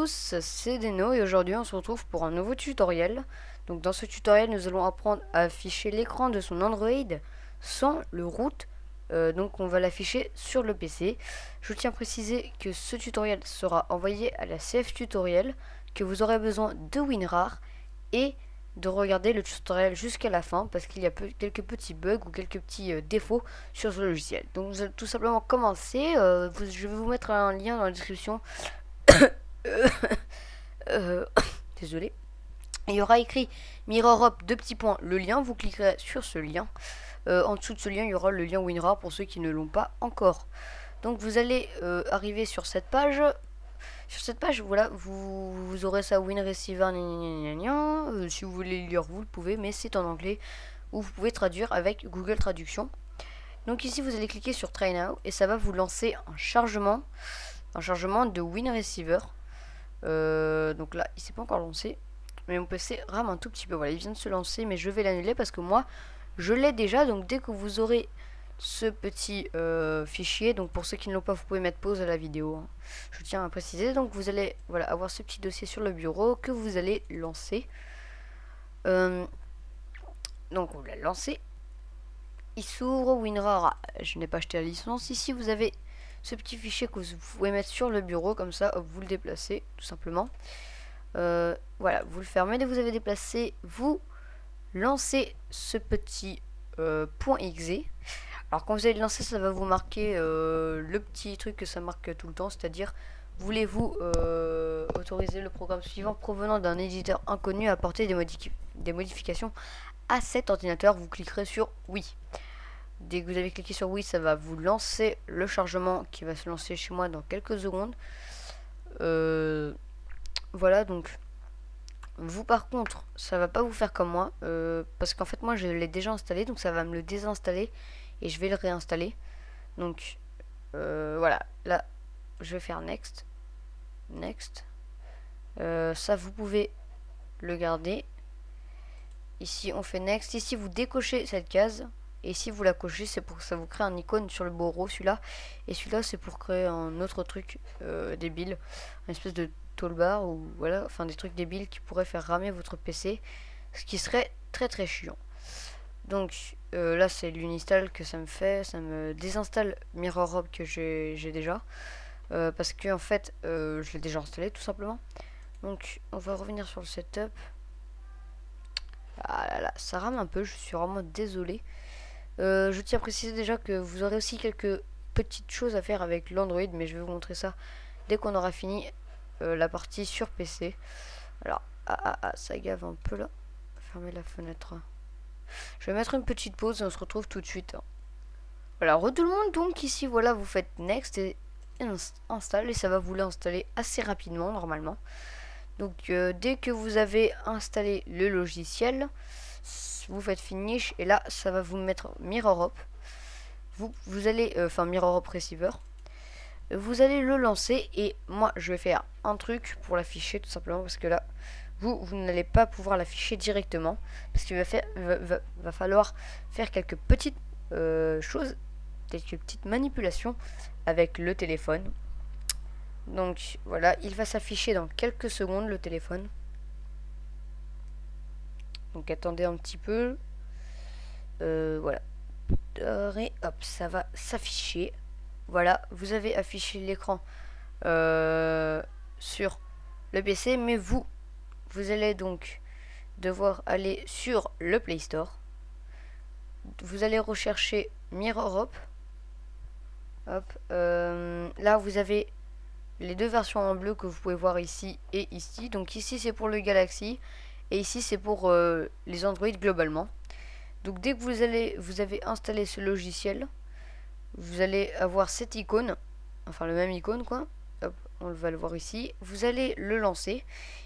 tous, c'est Deno et aujourd'hui on se retrouve pour un nouveau tutoriel. Donc dans ce tutoriel nous allons apprendre à afficher l'écran de son Android sans le root. Donc on va l'afficher sur le PC. Je tiens à préciser que ce tutoriel sera envoyé à la CF Tutoriel, que vous aurez besoin de WinRAR et de regarder le tutoriel jusqu'à la fin parce qu'il y a quelques petits bugs ou quelques petits défauts sur ce logiciel. Donc nous allons tout simplement commencer. Je vais vous mettre un lien dans la description. Désolé. Il y aura écrit MirrorUp deux petits points le lien, vous cliquerez sur ce lien. En dessous de ce lien il y aura le lien WinRAR pour ceux qui ne l'ont pas encore. Donc vous allez arriver sur cette page. Sur cette page, voilà, vous aurez ça WinReceiver. Si vous voulez le lire, vous le pouvez, mais c'est en anglais, ou vous pouvez traduire avec Google Traduction. Donc ici vous allez cliquer sur Try Now et ça va vous lancer un chargement de WinReceiver. Donc là il s'est pas encore lancé, mais mon PC rame un tout petit peu. Voilà, il vient de se lancer, mais je vais l'annuler parce que moi je l'ai déjà. Donc dès que vous aurez ce petit fichier, donc pour ceux qui ne l'ont pas, vous pouvez mettre pause à la vidéo, hein. Je tiens à préciser. Donc vous allez avoir ce petit dossier sur le bureau que vous allez lancer. Donc on l'a lancé, il s'ouvre. WinRAR, je n'ai pas acheté la licence. Ici vous avez ce petit fichier que vous pouvez mettre sur le bureau, comme ça vous le déplacez tout simplement. Voilà, vous le fermez. Dès que vous avez déplacé, vous lancez ce petit .exe. Alors quand vous allez le lancer, ça va vous marquer le petit truc que ça marque tout le temps, c'est-à-dire voulez-vous autoriser le programme suivant provenant d'un éditeur inconnu à apporter des modifications à cet ordinateur. Vous cliquerez sur oui. Dès que vous avez cliqué sur oui, ça va vous lancer le chargement qui va se lancer chez moi dans quelques secondes. Voilà, donc vous par contre ça va pas vous faire comme moi, parce qu'en fait moi je l'ai déjà installé, donc ça va me le désinstaller et je vais le réinstaller. Donc voilà, là je vais faire next. Ça vous pouvez le garder. Ici on fait next. Ici vous décochez cette case, et ici vous la cochez, c'est pour que ça vous crée un icône sur le bureau, celui-là. Et celui-là c'est pour créer un autre truc débile, une espèce de toolbar, ou voilà, enfin des trucs débiles qui pourraient faire ramer votre PC, ce qui serait très très chiant. Donc là c'est l'uninstall que ça me fait, ça me désinstalle MirrorUp que j'ai déjà, parce que en fait je l'ai déjà installé tout simplement. Donc on va revenir sur le setup. Ah là là, ça rame un peu, je suis vraiment désolé. Je tiens à préciser déjà que vous aurez aussi quelques petites choses à faire avec l'Android, mais je vais vous montrer ça dès qu'on aura fini la partie sur PC. Alors, ça gave un peu là. Fermez la fenêtre. Je vais mettre une petite pause et on se retrouve tout de suite. Voilà, re tout le monde. Donc ici, voilà, vous faites next et installe, et ça va vous l'installer assez rapidement normalement. Donc dès que vous avez installé le logiciel, vous faites finish et là ça va vous mettre MirrorUp. Vous allez MirrorUp Receiver. Vous allez le lancer, et moi je vais faire un truc pour l'afficher tout simplement, parce que là vous n'allez pas pouvoir l'afficher directement, parce qu'il va falloir faire quelques petites choses, quelques petites manipulations avec le téléphone. Donc voilà, il va s'afficher dans quelques secondes le téléphone. Donc attendez un petit peu. Voilà. Et hop, ça va s'afficher. Voilà, vous avez affiché l'écran sur le PC, mais vous allez donc devoir aller sur le Play Store. Vous allez rechercher MirrorUp. Hop, là vous avez les deux versions en bleu que vous pouvez voir ici et ici. Donc ici c'est pour le Galaxy et ici c'est pour les Android globalement. Donc dès que vous avez installé ce logiciel, vous allez avoir cette icône, enfin le même icône quoi. Hop, on va le voir ici. Vous allez le lancer,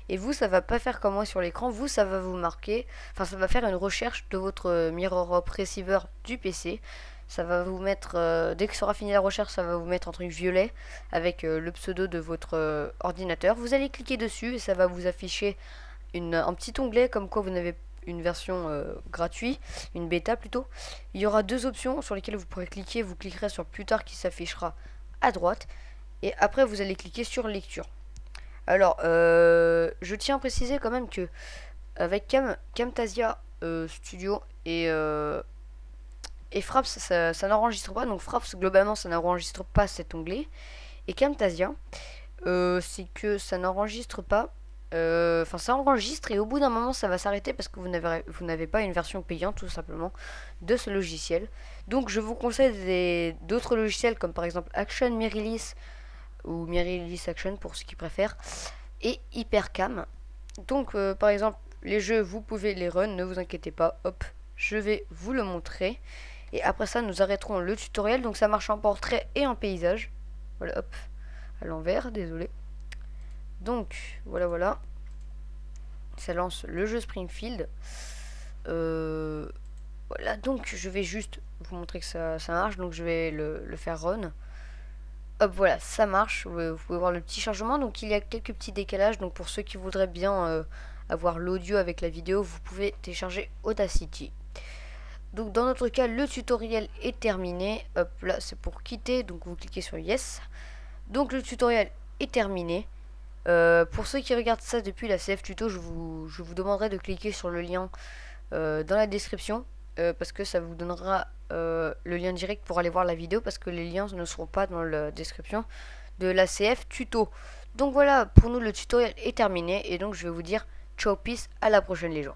et vous ça va pas faire comme moi sur l'écran. Vous ça va vous marquer, enfin ça va faire une recherche de votre MirrorUp Receiver du PC. Ça va vous mettre, dès que sera fini la recherche, ça va vous mettre un truc violet avec le pseudo de votre ordinateur. Vous allez cliquer dessus et ça va vous afficher un petit onglet comme quoi vous n'avez une version gratuite, une bêta plutôt. Il y aura deux options sur lesquelles vous pourrez cliquer. Vous cliquerez sur plus tard qui s'affichera à droite, et après vous allez cliquer sur lecture. Alors, je tiens à préciser quand même que avec Camtasia Studio et Fraps, ça n'enregistre pas. Donc Fraps, globalement, ça n'enregistre pas cet onglet. Et Camtasia, c'est que ça n'enregistre pas. Enfin, ça enregistre et au bout d'un moment, ça va s'arrêter parce que vous n'avez pas une version payante, tout simplement, de ce logiciel. Donc, je vous conseille d'autres logiciels comme par exemple Action Mirrorless ou Mirrorless Action pour ceux qui préfèrent, et Hypercam. Donc, par exemple, les jeux, vous pouvez les run, ne vous inquiétez pas. Hop, je vais vous le montrer. Et après ça, nous arrêterons le tutoriel. Donc, ça marche en portrait et en paysage. Voilà, hop, à l'envers, désolé. Donc, voilà. Ça lance le jeu Springfield. Voilà, donc je vais juste vous montrer que ça marche. Donc, je vais le faire run. Hop, voilà, ça marche. Vous pouvez voir le petit chargement. Donc, il y a quelques petits décalages. Donc, pour ceux qui voudraient bien avoir l'audio avec la vidéo, vous pouvez télécharger Audacity. Donc, dans notre cas, le tutoriel est terminé. Hop, là, c'est pour quitter. Donc, vous cliquez sur Yes. Donc, le tutoriel est terminé. Pour ceux qui regardent ça depuis la CF Tuto, je vous demanderai de cliquer sur le lien dans la description. Parce que ça vous donnera le lien direct pour aller voir la vidéo, parce que les liens ne seront pas dans la description de la CF Tuto. Donc voilà, pour nous le tutoriel est terminé, et donc je vais vous dire ciao, peace, à la prochaine les gens.